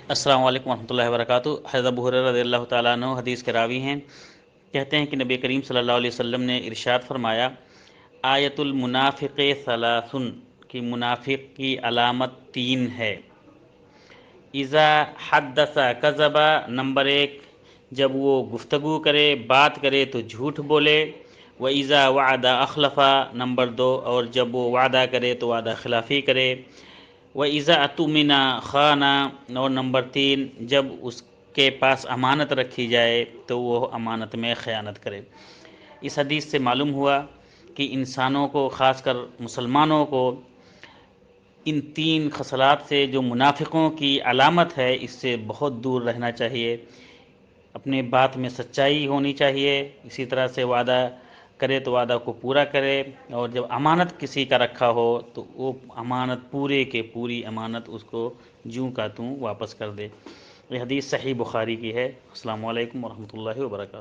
السلام علیکم ورحمۃ اللہ وبرکاتہ۔ حضرت ابو ہریرہ رضی اللہ تعالیٰ عنہ حدیث کے راوی ہیں، کہتے ہیں کہ نبی کریم صلی اللہ علیہ وسلم نے ارشاد فرمایا، آیت المنافق ثلاثن، کہ منافق کی علامت 3 ہے۔ اذا حدث کذب، نمبر 1، جب وہ گفتگو کرے، بات کرے تو جھوٹ بولے۔ وَإِذَا وَعَدَ أَخْلَفَ، نمبر 2، اور جب وہ وعدہ کرے تو وعدہ خلافی کرے۔ وَإِذَا اؤْتُمِنَ خَانَ، اور نمبر 3، جب اس کے پاس امانت رکھی جائے تو وہ امانت میں خیانت کرے۔ اس حدیث سے معلوم ہوا کہ انسانوں کو، خاص کر مسلمانوں کو، ان 3 خصلات سے جو منافقوں کی علامت ہے، اس سے بہت دور رہنا چاہیے۔ اپنے بات میں سچائی ہونی چاہیے، اسی طرح سے وعدہ کرے تو وعدہ کو پورا کرے، اور جب امانت کسی کا رکھا ہو تو وہ امانت پورے کے پوری امانت اس کو جوں کا توں واپس کر دے۔ یہ حدیث صحیح بخاری کی ہے۔ السلام علیکم ورحمۃ اللہ وبرکاتہ۔